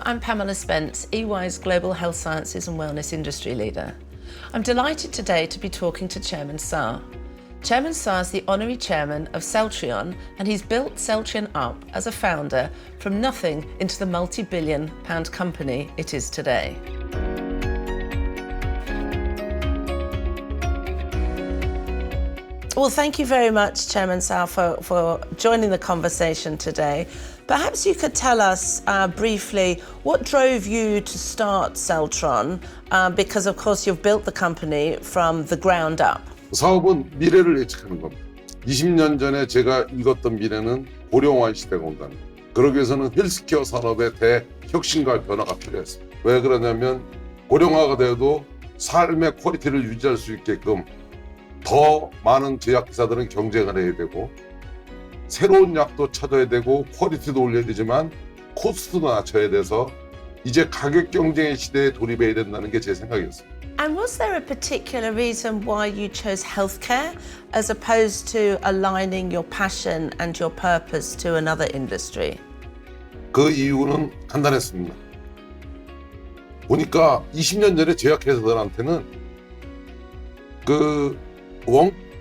I'm Pamela Spence, EY's Global Health Sciences and Wellness Industry Leader. I'm delighted today to be talking to Chairman Saar. Chairman Saar is the honorary chairman of Celltrion, and he's built Celltrion up as a founder from nothing into the multi-billion pound company it is today. Well, thank you very much, Chairman Saar, for joining the conversation today. Perhaps you could tell us briefly what drove you to start Celltrion, because of course you've built the company from the ground up. 사업은 미래를 예측하는 겁니다. 20년 전에 제가 읽었던 미래는 고령화 시대가 온다는 거예요. 그러기 위해서는 헬스케어 산업의 대혁신과 변화가 필요했습니다. 왜 그러냐면 고령화가 돼도 삶의 퀄리티를 유지할 수 있게끔 더 많은 제약회사들은 경쟁을 해야 되고 새로운 약도 찾아야 되고 퀄리티도 올려야 되지만 코스트도 낮춰야 돼서 이제 가격 경쟁의 시대에 돌입해야 된다는 게 제 생각이었습니다. And was there a particular reason why you chose healthcare as opposed to aligning your passion and your purpose to another industry? 그 이유는 간단했습니다. 보니까 20년 전에 제약회사들한테는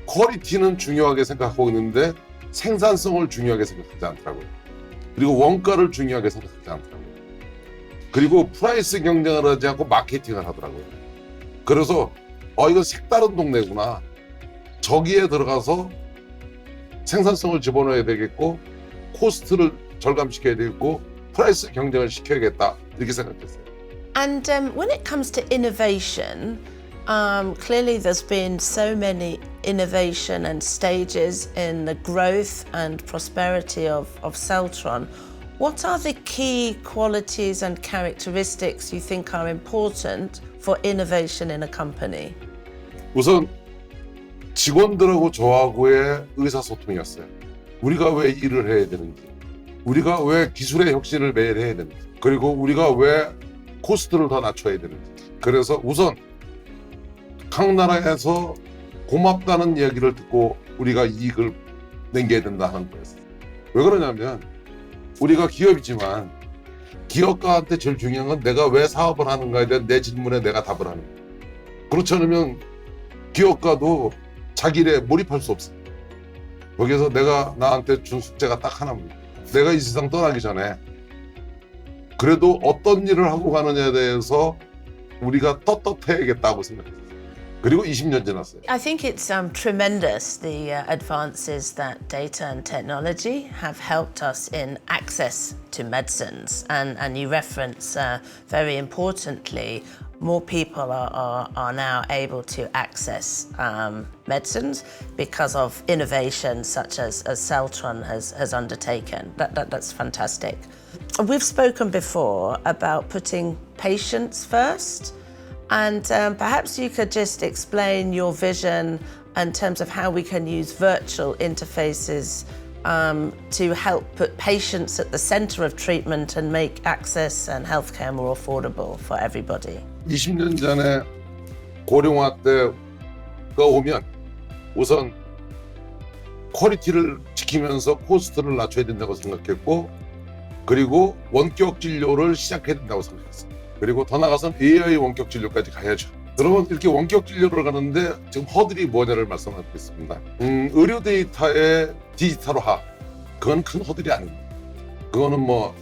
퀄리티는 중요하게 생각하고 있는데 생산성을 중요하게 생각하지 않더라고요. 그리고 원가를 중요하게 생각하지 않더라고요. 그리고 프라이스 경쟁을 하지 않고 마케팅을 하더라고요. 그래서 이거 색다른 동네구나. 저기에 들어가서 생산성을 집어넣어야 되겠고 코스트를 절감시켜야 되겠고 프라이스 경쟁을 시켜야겠다. 이렇게 생각했어요. And when it comes to innovation, clearly there's been so many innovation and stages in the growth and prosperity of Celltrion. What are the key qualities and characteristics you think are important for innovation in a company? 우선 직원들하고 저하고의 의사소통이었어요. 우리가 왜 일을 해야 되는지, 우리가 왜 기술의 혁신을 매일 해야 되는지, 그리고 우리가 왜 코스트를 더 낮춰야 되는지. 그래서 우선 각 나라에서 고맙다는 이야기를 듣고 우리가 이익을 남겨야 된다 하는 거였어요. 왜 그러냐면 우리가 기업이지만 기업가한테 제일 중요한 건 내가 왜 사업을 하는가에 대한 내 질문에 내가 답을 하는 거예요. 그렇지 않으면 기업가도 자기 일에 몰입할 수 없어요. 거기에서 내가 나한테 준 숙제가 딱 하나입니다. 내가 이 세상 떠나기 전에 그래도 어떤 일을 하고 가느냐에 대해서 우리가 떳떳해야겠다고 생각했어요. 그리고 20년 지났어요. I think it's tremendous the advances that data and technology have helped us in access to medicines, and you reference very importantly more people are now able to access medicines because of innovation such as Celltrion has undertaken. That's fantastic. We've spoken before about putting patients first. And perhaps you could just explain your vision in terms of how we can use virtual interfaces to help put patients at the center of treatment and make access and healthcare more affordable for everybody. 20년 전에 고령화 때가 오면 우선 퀄리티를 지키면서 코스트를 낮춰야 된다고 생각했고 그리고 원격 진료를 시작해야 된다고 생각했어요. 그리고 더 나아가서는 AI 원격 진료까지 가야죠. 그러면 이렇게 원격 진료를 가는데 지금 허들이 뭐냐를 말씀드리겠습니다. 의료 데이터의 디지털화, 그건 큰 허들이 아닙니다. 그거는 뭐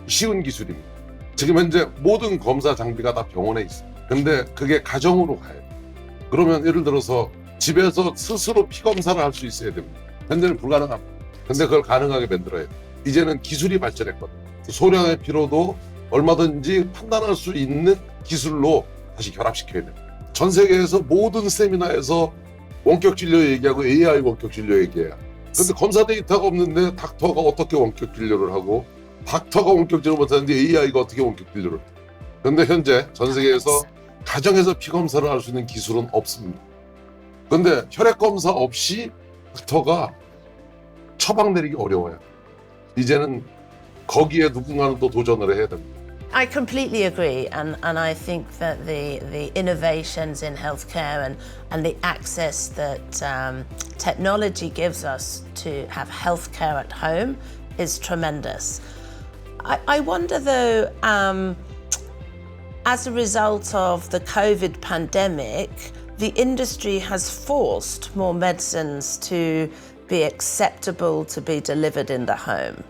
쉬운 기술입니다. 지금 현재 모든 검사 장비가 다 병원에 있어요. 근데 그게 가정으로 가요. 그러면 예를 들어서 집에서 스스로 피 검사를 할 수 있어야 됩니다. 현재는 불가능합니다. 근데 그걸 가능하게 만들어야 돼요. 이제는 기술이 발전했거든요. 소량의 피로도 얼마든지 판단할 수 있는 기술로 다시 결합시켜야 됩니다. 전 세계에서 모든 세미나에서 원격 진료 얘기하고 AI 원격 진료 얘기해요. 근데 검사 데이터가 없는데 닥터가 어떻게 원격 진료를 하고 닥터가 원격 진료 못하는데 AI가 어떻게 원격 진료를 해요. 근데 현재 전 세계에서 가정에서 피 검사를 할 수 있는 기술은 없습니다. 근데 혈액 검사 없이 닥터가 처방 내리기 어려워요. 이제는 거기에 누군가는 또 도전을 해야 됩니다. I completely agree, and I think that the innovations in healthcare and the access that technology gives us to have healthcare at home is tremendous. I wonder though, as a result of the COVID pandemic, the industry has forced more medicines to be acceptable to be delivered in the home.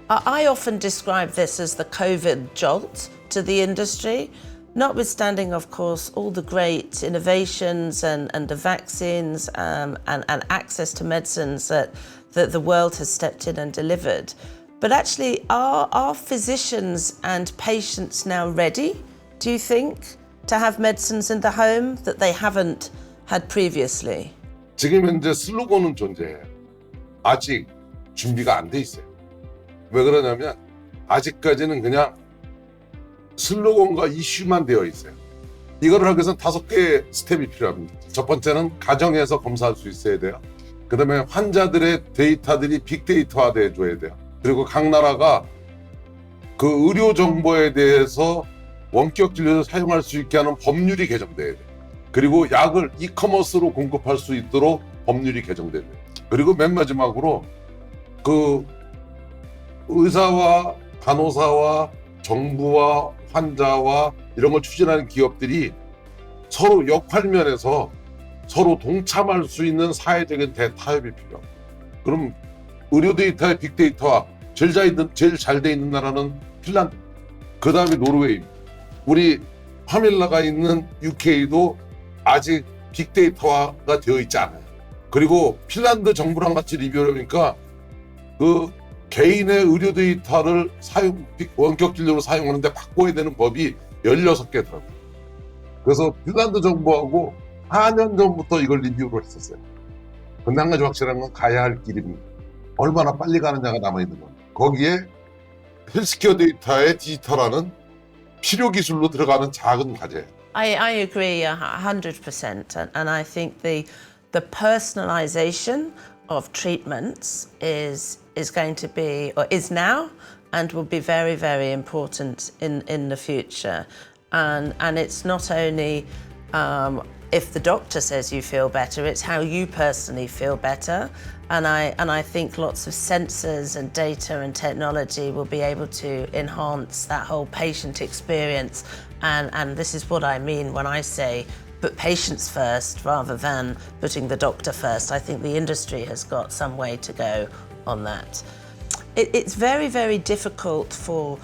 I often describe this as the COVID jolt to the industry, notwithstanding, of course, all the great innovations and the vaccines and access to medicines that the world has stepped in and delivered. But actually, are physicians and patients now ready, do you think, to have medicines in the home that they haven't had previously? 지금 현재 슬로건은 존재해요. 아직 준비가 안 돼 있어요. 왜 그러냐면 아직까지는 그냥 슬로건과 이슈만 되어 있어요. 이거를 하기 위해서는 5개의 스텝이 필요합니다. 첫 번째는 가정에서 검사할 수 있어야 돼요. 그 다음에 환자들의 데이터들이 빅데이터화 돼줘야 돼요. 그리고 각 나라가 그 의료 정보에 대해서 원격 진료를 사용할 수 있게 하는 법률이 개정돼야 돼요. 그리고 약을 이커머스로 공급할 수 있도록 법률이 개정돼야 돼요. 그리고 맨 마지막으로 그 의사와 간호사와 정부와 환자와 이런 걸 추진하는 기업들이 서로 역할면에서 서로 동참할 수 있는 사회적인 대타협이 필요합니다. 그럼 의료 데이터의 빅데이터와 제일 잘 돼 있는 나라는 핀란드, 그 다음에 노르웨이, 우리 파밀라가 있는 UK도 아직 빅데이터화가 되어 있지 않아요. 그리고 핀란드 정부랑 같이 리뷰를 하니까 그 개인의 의료 데이터를 원격 진료로 사용하는데 바꿔야 되는 법이 16개더라고요. 그래서 핀란드 정부하고 4년 전부터 이걸 리뷰를 했었어요. 근데 한 가지 확실한 건 가야 할 길입니다. 얼마나 빨리 가느냐가 남아있는 겁니다. 거기에 헬스케어 데이터의 디지털화는 필요 기술로 들어가는 작은 과제예요. I agree 100%, and I think the personalization of treatments is going to be, or is now, and will be very, very important in the future. And it's not only if the doctor says you feel better, it's how you personally feel better. And I think lots of sensors and data and technology will be able to enhance that whole patient experience. And this is what I mean when I say put patients first rather than putting the doctor first. I think the industry has got some way to go on that. It's very, very difficult for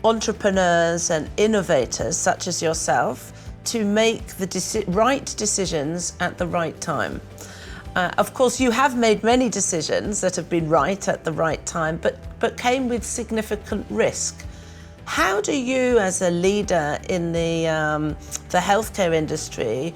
entrepreneurs and innovators such as yourself to make the right decisions at the right time. Of course, you have made many decisions that have been right at the right time, but came with significant risk. How do you, as a leader in the healthcare industry,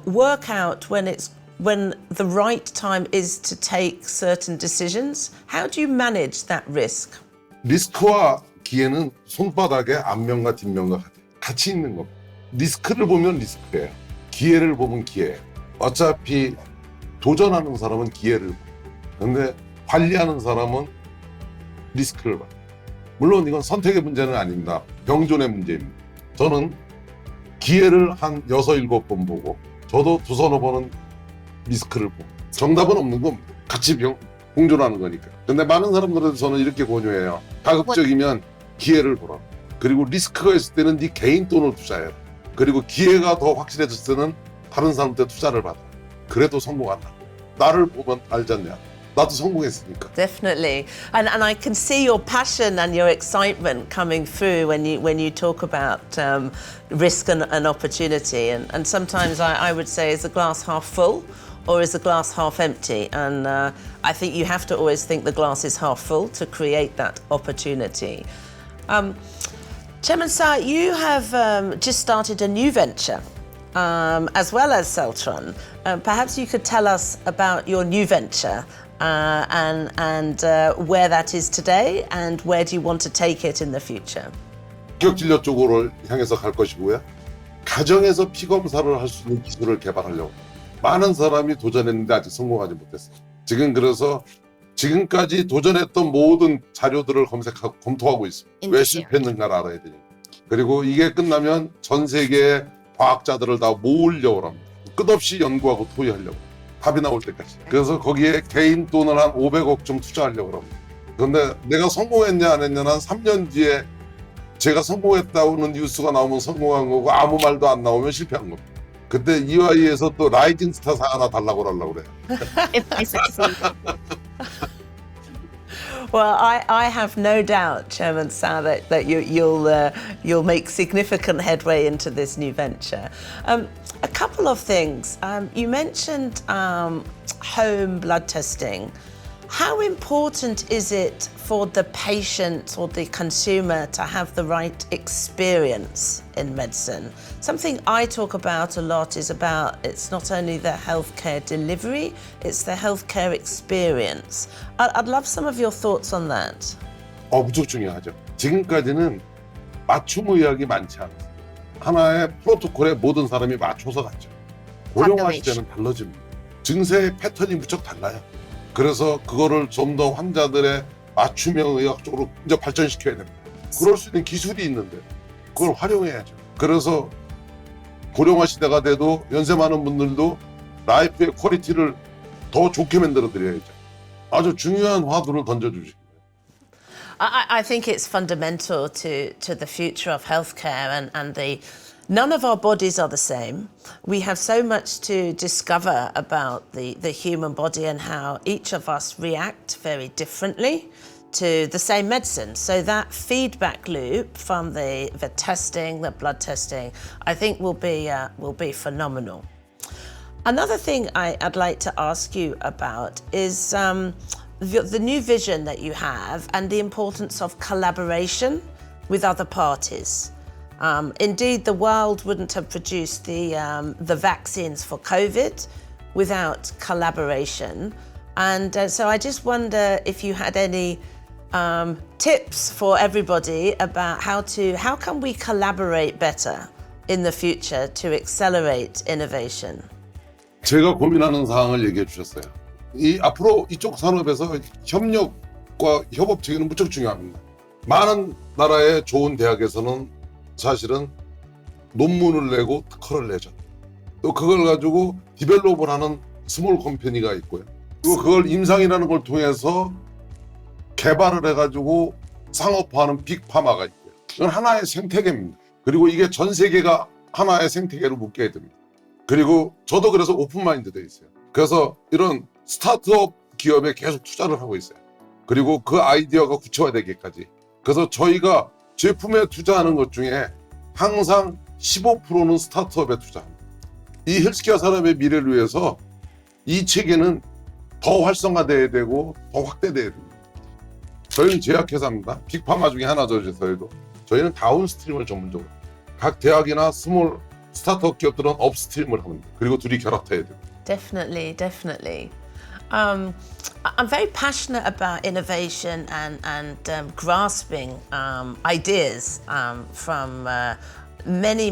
work out when the right time is to take certain decisions? How do you manage that risk? 리스크와 기회는 손바닥에 앞면과 뒷면과 같이 있는 겁니다. 리스크를 보면 리스크예요. 기회를 보면 기회예요. 어차피 도전하는 사람은 기회를 봐요. 근데 관리하는 사람은 리스크를 봐요. 물론 이건 선택의 문제는 아닙니다. 병존의 문제입니다. 저는 기회를 한 6, 7번 보고 저도 2, 3번은 리스크를 보고 정답은 없는 겁니다. 같이 공존하는 거니까. 근데 많은 사람들은 저는 이렇게 권유해요. 가급적이면 기회를 보라. 그리고 리스크가 있을 때는 네 개인 돈을 투자해라. 그리고 기회가 더 확실해졌을 때는 다른 사람한테 투자를 받아. 그래도 성공한다. 나를 보면 알지 않냐. 나도 성공했으니까. Definitely, and I can see your passion and your excitement coming through when you talk about risk and opportunity. And sometimes I would say, is the glass half full or is the glass half empty? And I think you have to always think the glass is half full to create that opportunity. Chairman Sa, you have just started a new venture. As well as Celtron. Perhaps you could tell us about your new venture and where that is today and where do you want to take it in the future? 원격진료 쪽으로 향해서 갈 것이고요. 가정에서 피검사를 할 수 있는 기술을 개발하려고. 많은 사람이 도전했는데 아직 성공하지 못했어요. 지금 그래서 지금까지 도전했던 모든 자료들을 검토하고 있습니다. 왜 실패했는가를 알아야 되니까. 그리고 이게 끝나면 전 세계의 과학자들을 다 모으려고 합니다. 끝없이 연구하고 토의하려고. 답이 나올 때까지. 그래서 거기에 개인 돈을 한 500억 좀 투자하려고 합니다. 근데 내가 성공했냐 안 했냐는 3년 뒤에 제가 성공했다는 뉴스가 나오면 성공한 거고 아무 말도 안 나오면 실패한 겁니다. 그때 EY에서 또 라이징 스타 상 하나 달라고 하려고 그래요. if I succeed. Well, I have no doubt, Chairman Sa, that you'll make significant headway into this new venture. A couple of things. You mentioned home blood testing. How important is it for the patient or the consumer to have the right experience in medicine? Something I talk about a lot is about it's not only the healthcare delivery, it's the healthcare experience. I'd love some of your thoughts on that. 무척 중요하죠. 지금까지는 맞춤 의학이 많지 않았어요. 하나의 프로토콜에 모든 사람이 맞춰서 갔죠. 고령화 시대는 달라집니다. 증세의 패턴이 무척 달라요. 그래서 그거를 좀 더 환자들의 맞춤형 의학 쪽으로 이제 발전시켜야 됩니다. 그럴 수 있는 기술이 있는데 그걸 활용해야죠. 그래서 고령화 시대가 돼도 연세 많은 분들도 라이프의 퀄리티를 더 좋게 만들어 드려야죠. 아주 중요한 화두를 던져주시고. I think it's fundamental to the future of healthcare and none of our bodies are the same. We have so much to discover about the human body and how each of us react very differently to the same medicine. So that feedback loop from the testing, the blood testing, I think will be phenomenal. Another thing I'd like to ask you about is the new vision that you have and the importance of collaboration with other parties. Indeed, the world wouldn't have produced the vaccines for COVID without collaboration. And so I just wonder if you had any tips for everybody about how can we collaborate better in the future to accelerate innovation? 제가 고민하는 사항을 얘기해 주셨어요. 앞으로 이쪽 산업에서 협력과 협업 체계는 무척 중요합니다. 많은 나라의 좋은 대학에서는 사실은 논문을 내고 특허를 내죠. 또 그걸 가지고 디벨롭을 하는 스몰 컴퍼니가 있고요. 그리고 그걸 임상이라는 걸 통해서 개발을 해가지고 상업화하는 빅파마가 있고요. 이건 하나의 생태계입니다. 그리고 이게 전 세계가 하나의 생태계로 묶여야 됩니다. 그리고 저도 그래서 오픈마인드 돼 있어요. 그래서 이런 스타트업 기업에 계속 투자를 하고 있어요. 그리고 그 아이디어가 구체화되기까지. 그래서 저희가 제품에 투자하는 것 중에 항상 15%는 스타트업에 투자합니다. 이 헬스케어 산업의 미래를 위해서 이 체계는 더 활성화돼야 되고 더 확대돼야 됩니다. 저희는 제약회사입니다. 빅파마 중에 하나죠. 저희는 다운스트림을 전문적으로 각 대학이나 스몰 스타트업 기업들은 업스트림을 합니다. 그리고 둘이 결합해야 됩니다. Definitely. I'm very passionate about innovation and grasping ideas from many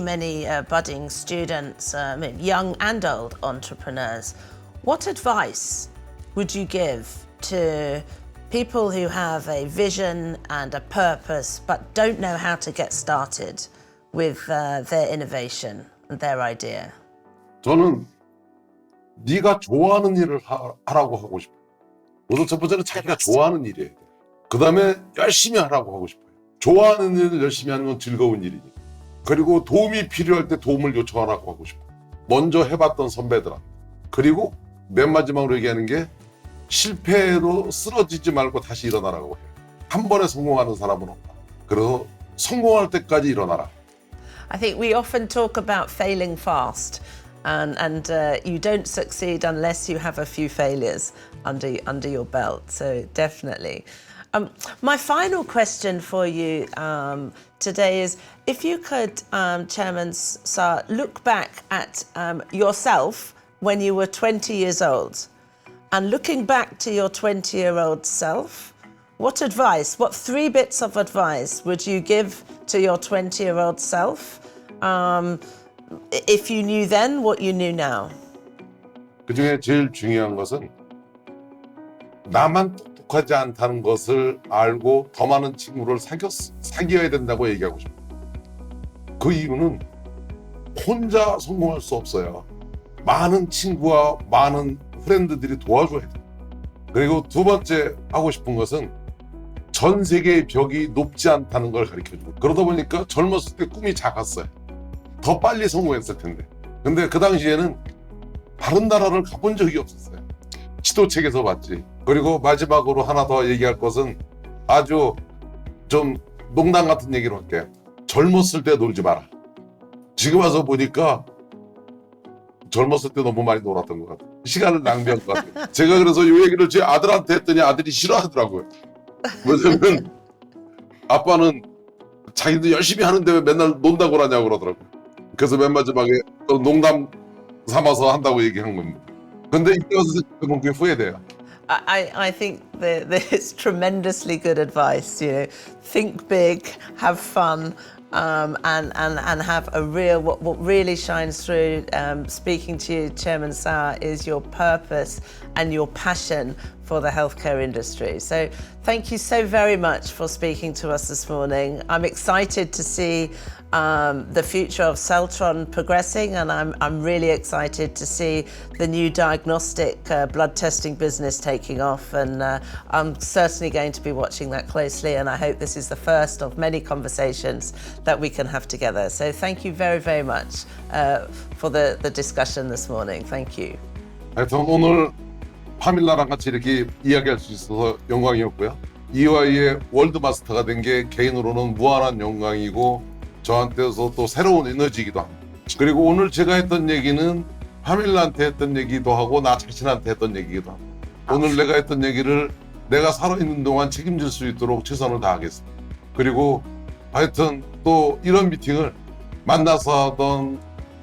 budding students, young and old entrepreneurs. What advice would you give to people who have a vision and a purpose but don't know how to get started with their innovation and their idea? 저는 네가 좋아하는 일을 하라고 하고 싶어요. 우선 첫 번째는 자기가 좋아하는 일이에요. 그 다음에 열심히 하라고 하고 싶어요. 좋아하는 일을 열심히 하는 건 즐거운 일이니까. 그리고 도움이 필요할 때 도움을 요청하라고 하고 싶어요. 먼저 해봤던 선배들한테. 그리고 맨 마지막으로 얘기하는 게 실패로 쓰러지지 말고 다시 일어나라고 해요. 한 번에 성공하는 사람은 없다. 그래서 성공할 때까지 일어나라. I think we often talk about failing fast. And you don't succeed unless you have a few failures under your belt. So definitely. My final question for you today is, if you could, Chairman Sa, look back at yourself when you were 20 years old, and looking back to your 20-year-old self, what 3 bits of advice would you give to your 20-year-old self? If you knew then what you knew now. 그중에 제일 중요한 것은 나만 똑똑하지 않다는 것을 알고 더 많은 친구를 사귀어야 된다고 얘기하고 싶어요. 그 이유는 혼자 성공할 수 없어요. 많은 친구와 많은 프렌드들이 도와줘야 돼요. 그리고 두 번째 하고 싶은 것은 전 세계의 벽이 높지 않다는 걸 가르쳐주고 그러다 보니까 젊었을 때 꿈이 작았어요. 더 빨리 성공했을 텐데. 근데 그 당시에는 다른 나라를 가본 적이 없었어요. 지도책에서 봤지. 그리고 마지막으로 하나 더 얘기할 것은 아주 좀 농담 같은 얘기로 할게요. 젊었을 때 놀지 마라. 지금 와서 보니까 젊었을 때 너무 많이 놀았던 것 같아요. 시간을 낭비한 것 같아요. 제가 그래서 이 얘기를 제 아들한테 했더니 아들이 싫어하더라고요. 왜냐면 아빠는 자기도 열심히 하는데 왜 맨날 논다고 하냐고 그러더라고요. 그래서 맨 마지막에 농담 삼아서 한다고 얘기한 겁니다. 근데 이때 와서 생각해보면 그게 후회돼요. I think that it's tremendously good advice. You know, think big, have fun, and have a real. What really shines through speaking to you, Chairman Sauer, is your purpose and your passion for the healthcare industry. So thank you so very much for speaking to us this morning. I'm excited to see the future of Celtron progressing, and I'm really excited to see the new diagnostic blood testing business taking off, and I'm certainly going to be watching that closely, and I hope this is the first of many conversations that we can have together. So thank you very, very much for the discussion this morning. Thank you. 하여튼 오늘 파밀라랑 같이 이렇게 이야기할 수 있어서 영광이었고요. EY의 월드 마스터가 된 게 개인으로는 무한한 영광이고 저한테서 또 새로운 에너지이기도 합니다. 그리고 오늘 제가 했던 얘기는 파밀라한테 했던 얘기도 하고 나 자신한테 했던 얘기기도 합니다. 오늘 내가 했던 얘기를 내가 살아있는 동안 책임질 수 있도록 최선을 다하겠습니다. 그리고 하여튼 또 이런 미팅을 만나서 하던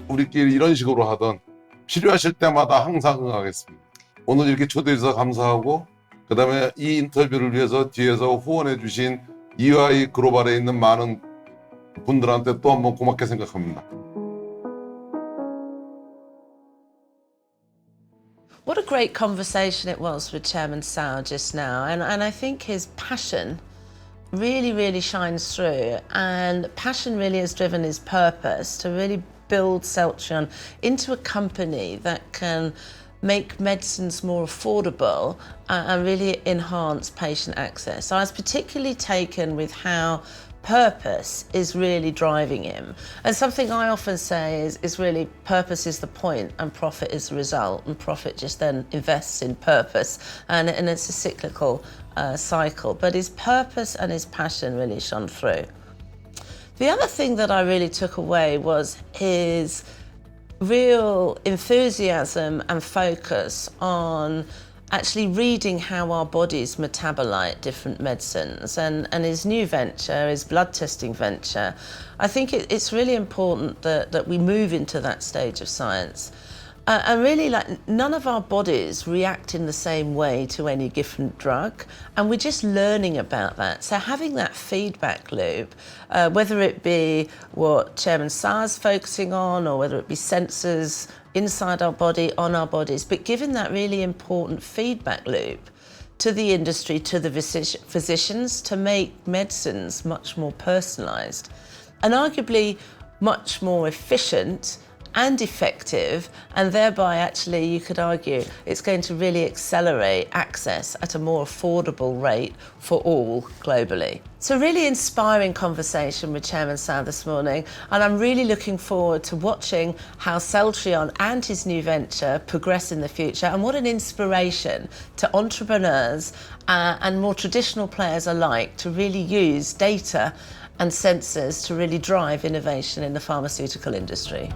우리끼리 이런 식으로 하던 필요하실 때마다 항상 응하겠습니다. 오늘 이렇게 초대해 주셔서 감사하고 그 다음에 이 인터뷰를 위해서 뒤에서 후원해 주신 EY 글로벌에 있는 많은 분들한테 또 한번 고맙게 생각합니다. What a great conversation it was with Chairman Sauer just now, and I think his passion really shines through, and passion really has driven his purpose to really build Celtron into a company that can make medicines more affordable and really enhance patient access. So I was particularly taken with how purpose is really driving him. And something I often say is really purpose is the point and profit is the result, and profit just then invests in purpose, and it's a cyclical cycle. But his purpose and his passion really shone through. The other thing that I really took away was his real enthusiasm and focus on actually reading how our bodies metabolite different medicines, and his new venture, his blood testing venture. I think it's really important that we move into that stage of science. And really, like, none of our bodies react in the same way to any different drug, and we're just learning about that. So having that feedback loop, whether it be what Chairman Sauer's focusing on, or whether it be sensors inside our body, on our bodies, but giving that really important feedback loop to the industry, to the physicians, to make medicines much more personalised and arguably much more efficient and effective, and thereby actually you could argue it's going to really accelerate access at a more affordable rate for all globally. So really inspiring conversation with Chairman Sauer this morning, and I'm really looking forward to watching how Celtron and his new venture progress in the future, and what an inspiration to entrepreneurs and more traditional players alike to really use data and sensors to really drive innovation in the pharmaceutical industry.